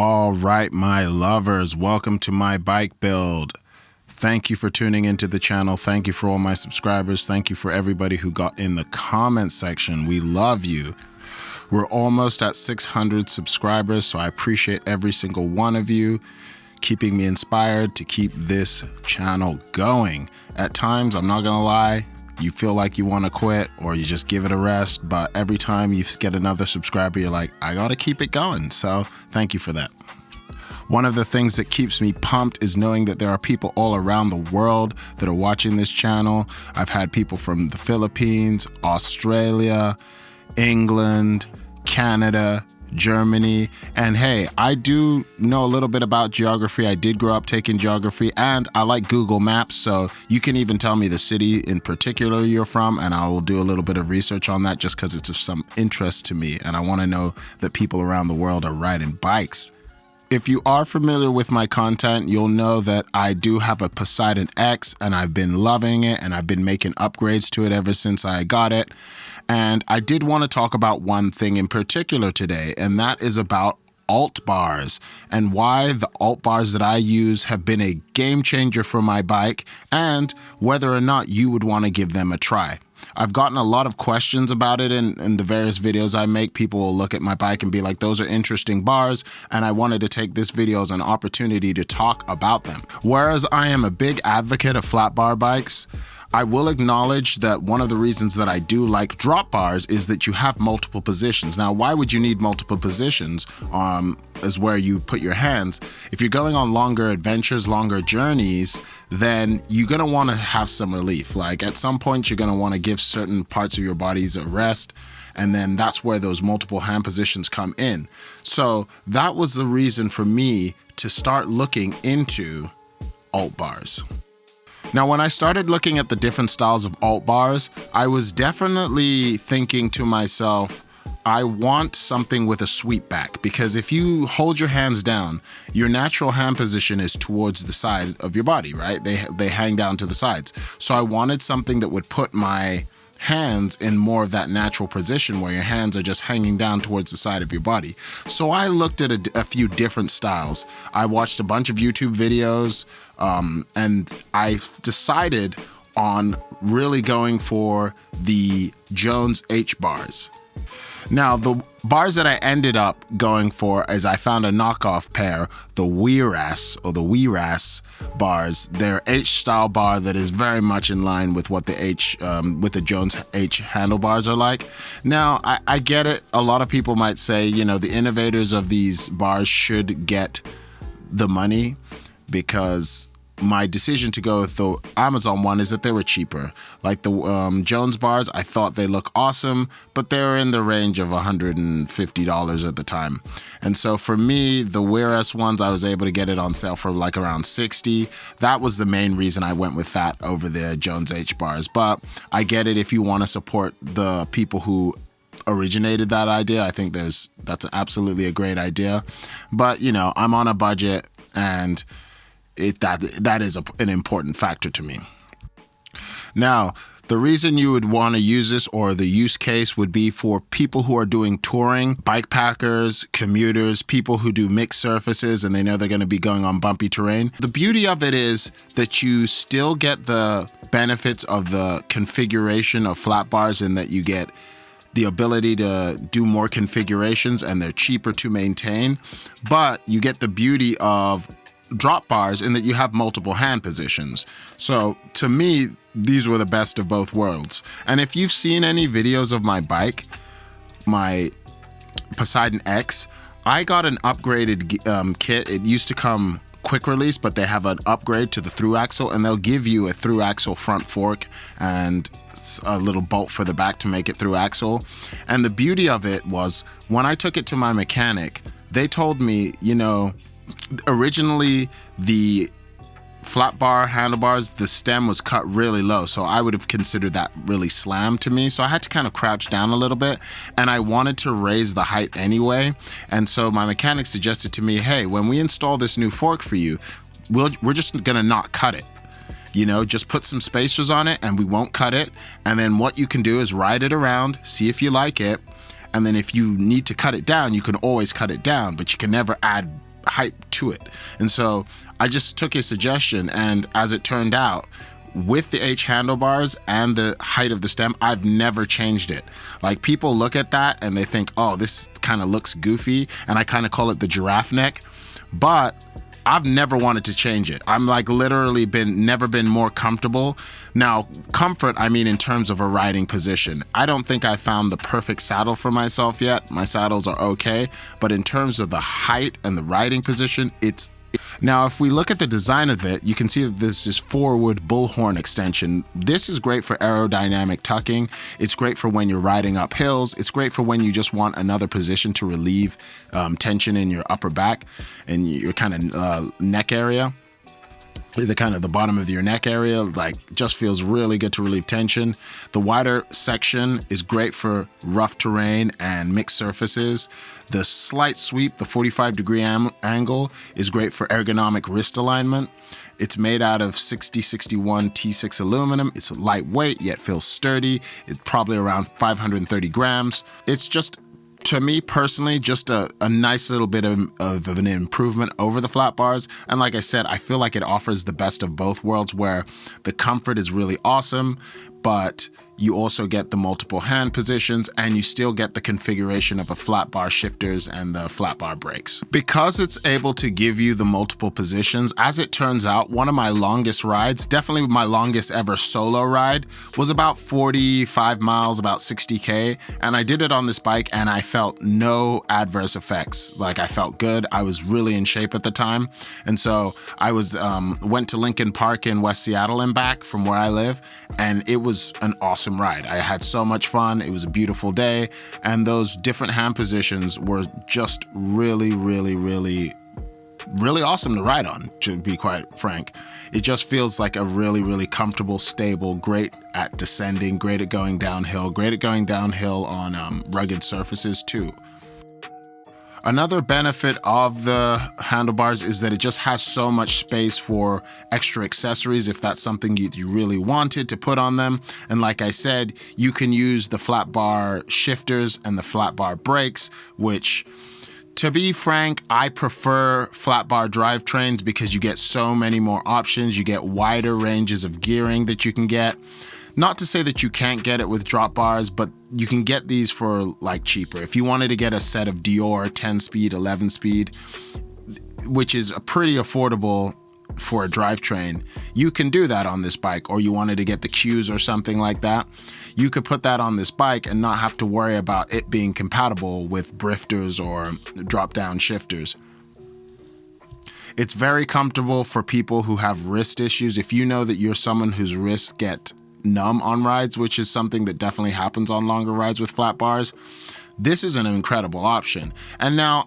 All right, my lovers, welcome to my bike build. Thank you for tuning into the channel. Thank you for all my subscribers. Thank you for everybody who got in the comment section. We love you. We're almost at 600 subscribers, so I appreciate every single one of you keeping me inspired to keep this channel going. At times, I'm not gonna lie, you feel like you want to quit or you just give it a rest, but every time you get another subscriber, you're like, I gotta keep it going. So thank you for that. One of the things that keeps me pumped is knowing that there are people all around the world that are watching this channel. I've had people from the Philippines, Australia, England, Canada, Germany, and hey, I do know a little bit about geography. I did grow up taking geography, and I like Google Maps, so you can even tell me the city in particular you're from, and I will do a little bit of research on that just because it's of some interest to me, and I want to know that people around the world are riding bikes. If you are familiar with my content, you'll know that I do have a Poseidon X, and I've been loving it, and I've been making upgrades to it ever since I got it. And I did want to talk about one thing in particular today, and that is about alt bars and why the alt bars that I use have been a game changer for my bike and whether or not you would want to give them a try. I've gotten a lot of questions about it in the various videos I make. People will look at my bike and be like, those are interesting bars, and I wanted to take this video as an opportunity to talk about them. Whereas I am a big advocate of flat bar bikes, I will acknowledge that one of the reasons that I do like drop bars is that you have multiple positions. Now, why would you need multiple positions is where you put your hands. If you're going on longer adventures, longer journeys, then you're gonna wanna have some relief. Like at some point, you're gonna wanna give certain parts of your bodies a rest, and then that's where those multiple hand positions come in. So that was the reason for me to start looking into alt bars. Now, when I started looking at the different styles of alt bars, I was definitely thinking to myself, I want something with a sweep back, because if you hold your hands down, your natural hand position is towards the side of your body, right? They hang down to the sides. So I wanted something that would put my hands in more of that natural position where your hands are just hanging down towards the side of your body. So I looked at a few different styles. I watched a bunch of YouTube videos, and I decided on really going for the Jones H-bars. Now, the bars that I ended up going for is I found a knockoff pair, the Weeras or the Weeras bars. They're H-style bar that is very much in line with what the Jones H handlebars are like. Now, I get it. A lot of people might say, you know, the innovators of these bars should get the money, because my decision to go with the Amazon one is that they were cheaper. Like the Jones bars, I thought they look awesome, but they're in the range of $150 at the time. And so for me, the Weeras ones, I was able to get it on sale for like around $60. That was the main reason I went with that over the Jones H bars. But I get it if you want to support the people who originated that idea. I think that's absolutely a great idea. But you know, I'm on a budget, and that is an important factor to me. Now, the reason you would want to use this, or the use case, would be for people who are doing touring, bike packers, commuters, people who do mixed surfaces and they know they're going to be going on bumpy terrain. The beauty of it is that you still get the benefits of the configuration of flat bars, in that you get the ability to do more configurations and they're cheaper to maintain, but you get the beauty of drop bars in that you have multiple hand positions. So to me, these were the best of both worlds. And if you've seen any videos of my bike, my Poseidon X, I got an upgraded kit. It used to come quick release, but they have an upgrade to the through axle, and they'll give you a through axle front fork and a little bolt for the back to make it through axle. And the beauty of it was, when I took it to my mechanic, they told me, you know, originally the flat bar handlebars, the stem was cut really low, so I would have considered that really slammed to me. So I had to kind of crouch down a little bit, and I wanted to raise the height anyway. And so my mechanic suggested to me, hey, when we install this new fork for you, we're just gonna not cut it. You know, just put some spacers on it and we won't cut it. And then what you can do is ride it around, see if you like it. And then if you need to cut it down, you can always cut it down, but you can never add hype to it. And so I just took his suggestion, and as it turned out, with the H handlebars and the height of the stem, I've never changed it. Like, people look at that and they think, oh, this kind of looks goofy, and I kind of call it the giraffe neck, but I've never wanted to change it. I'm like literally never been more comfortable. Now, comfort, I mean in terms of a riding position. I don't think I found the perfect saddle for myself yet. My saddles are okay, but in terms of the height and the riding position, now, if we look at the design of it, you can see that this is forward bullhorn extension. This is great for aerodynamic tucking. It's great for when you're riding up hills. It's great for when you just want another position to relieve tension in your upper back and your kind of neck area. The bottom of your neck area, like, just feels really good to relieve tension. The wider section is great for rough terrain and mixed surfaces. The slight sweep, the 45-degree angle, is great for ergonomic wrist alignment. It's made out of 6061 T6 aluminum. It's lightweight, yet feels sturdy. It's probably around 530 grams. It's just, to me personally, just a nice little bit of an improvement over the flat bars. And like I said, I feel like it offers the best of both worlds, where the comfort is really awesome, but you also get the multiple hand positions, and you still get the configuration of a flat bar shifters and the flat bar brakes. Because it's able to give you the multiple positions, as it turns out, one of my longest rides, definitely my longest ever solo ride, was about 45 miles, about 60K. And I did it on this bike, and I felt no adverse effects. Like, I felt good. I was really in shape at the time. And so I went to Lincoln Park in West Seattle and back from where I live, and it was an awesome ride. I had so much fun. It was a beautiful day, and those different hand positions were just really, really, really, really awesome to ride on, to be quite frank. It just feels like a really, really comfortable, stable, great at descending, great at going downhill on rugged surfaces too. Another benefit of the handlebars is that it just has so much space for extra accessories if that's something you really wanted to put on them. And like I said, you can use the flat bar shifters and the flat bar brakes, which, to be frank, I prefer flat bar drivetrains because you get so many more options. You get wider ranges of gearing that you can get. Not to say that you can't get it with drop bars, but you can get these for like cheaper. If you wanted to get a set of Dior 10-speed, 11-speed, which is pretty affordable for a drivetrain, you can do that on this bike. Or you wanted to get the Qs or something like that, you could put that on this bike and not have to worry about it being compatible with drifters or drop-down shifters. It's very comfortable for people who have wrist issues. If you know that you're someone whose wrists get numb on rides, which is something that definitely happens on longer rides with flat bars, this is an incredible option. And now,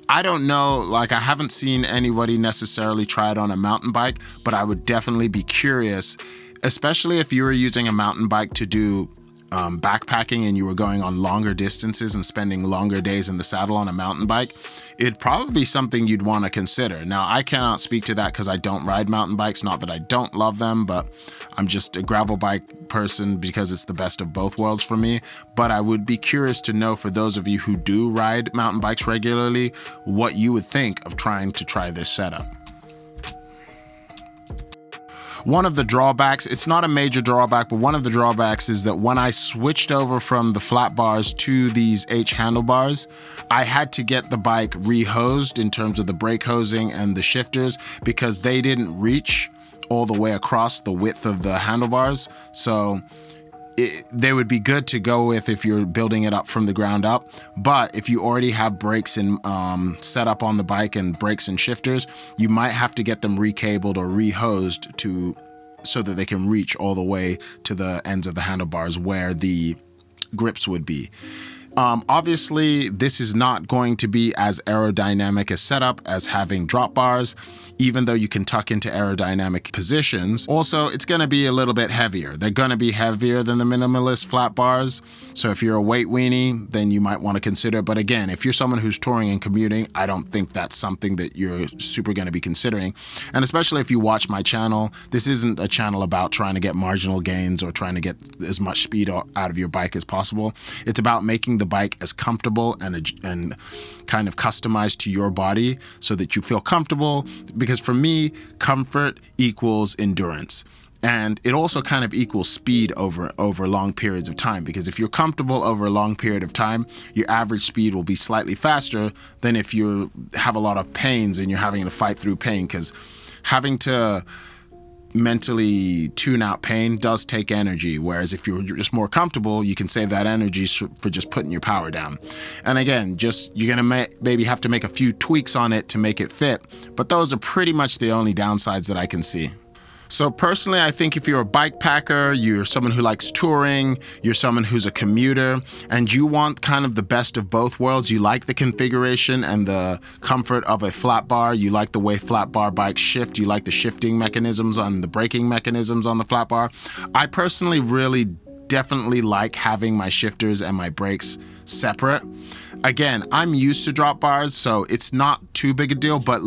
I don't know, like, I haven't seen anybody necessarily try it on a mountain bike, but I would definitely be curious, especially if you were using a mountain bike to do backpacking and you were going on longer distances and spending longer days in the saddle on a mountain bike. It'd probably be something you'd want to consider. Now, I cannot speak to that because I don't ride mountain bikes. Not that I don't love them, but I'm just a gravel bike person because it's the best of both worlds for me. But I would be curious to know, for those of you who do ride mountain bikes regularly, what you would think of trying to try this setup. One of the drawbacks, it's not a major drawback, but one of the drawbacks is that when I switched over from the flat bars to these H handlebars, I had to get the bike re-hosed in terms of the brake hosing and the shifters because they didn't reach all the way across the width of the handlebars. So they would be good to go with if you're building it up from the ground up. But if you already have brakes and set up on the bike and brakes and shifters, you might have to get them recabled or re-hosed so that they can reach all the way to the ends of the handlebars where the grips would be. Obviously, this is not going to be as aerodynamic a setup as having drop bars, even though you can tuck into aerodynamic positions. Also, it's going to be a little bit heavier. They're going to be heavier than the minimalist flat bars. So if you're a weight weenie, then you might want to consider. But again, if you're someone who's touring and commuting, I don't think that's something that you're super going to be considering. And especially if you watch my channel, this isn't a channel about trying to get marginal gains or trying to get as much speed out of your bike as possible. It's about making the bike as comfortable and kind of customized to your body so that you feel comfortable. Because for me, comfort equals endurance. And it also kind of equals speed over long periods of time, because if you're comfortable over a long period of time, your average speed will be slightly faster than if you have a lot of pains and you're having to fight through pain, because having to mentally tune out pain does take energy, whereas if you're just more comfortable, you can save that energy for just putting your power down. And again, you're gonna maybe have to make a few tweaks on it to make it fit, but those are pretty much the only downsides that I can see. So personally, I think if you're a bike packer, you're someone who likes touring, you're someone who's a commuter, and you want kind of the best of both worlds, you like the configuration and the comfort of a flat bar, you like the way flat bar bikes shift, you like the shifting mechanisms and the braking mechanisms on the flat bar. I personally really definitely like having my shifters and my brakes separate. Again, I'm used to drop bars, so it's not too big a deal, but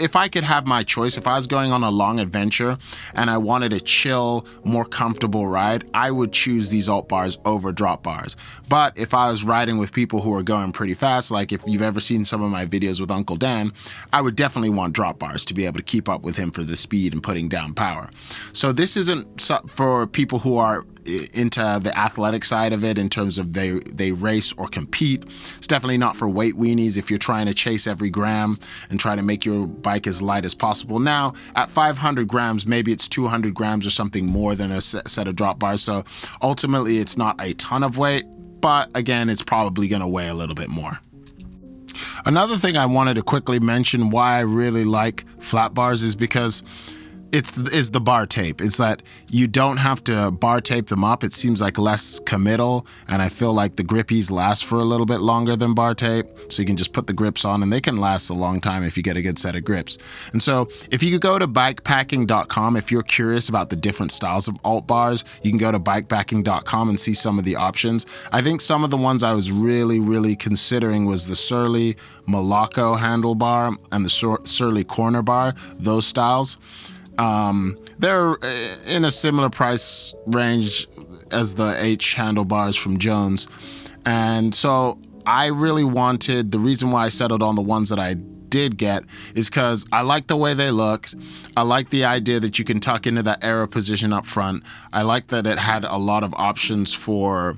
if I could have my choice, if I was going on a long adventure and I wanted a chill, more comfortable ride, I would choose these alt bars over drop bars. But if I was riding with people who are going pretty fast, like if you've ever seen some of my videos with Uncle Dan, I would definitely want drop bars to be able to keep up with him for the speed and putting down power. So this isn't for people who are into the athletic side of it in terms of they race or compete. It's definitely not for weight weenies if you're trying to chase every gram and try to make your bike as light as possible. Now, at 500 grams, maybe it's 200 grams or something more than a set of drop bars. So ultimately, it's not a ton of weight, but again, it's probably going to weigh a little bit more. Another thing I wanted to quickly mention why I really like flat bars is because is the bar tape. It's that you don't have to bar tape them up. It seems like less committal, and I feel like the grippies last for a little bit longer than bar tape, so you can just put the grips on and they can last a long time if you get a good set of grips. And so if you could go to bikepacking.com, if you're curious about the different styles of alt bars, you can go to bikepacking.com and see some of the options. I think some of the ones I was really considering was the Surly Moloko handlebar and the Surly corner bar, those styles. They're in a similar price range as the H handlebars from Jones. And so I really wanted, the reason why I settled on the ones that I did get is because I like the way they look. I like the idea that you can tuck into that aero position up front. I like that it had a lot of options for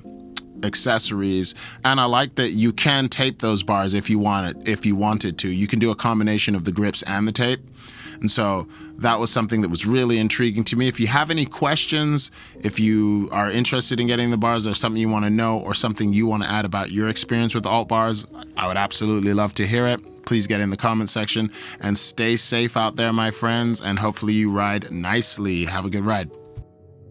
accessories, and I like that you can tape those bars if you wanted to. You can do a combination of the grips and the tape. And so that was something that was really intriguing to me. If you have any questions, if you are interested in getting the bars, or something you want to know, or something you want to add about your experience with alt bars, I would absolutely love to hear it. Please get in the comment section, and stay safe out there, my friends, and hopefully you ride nicely. Have a good ride.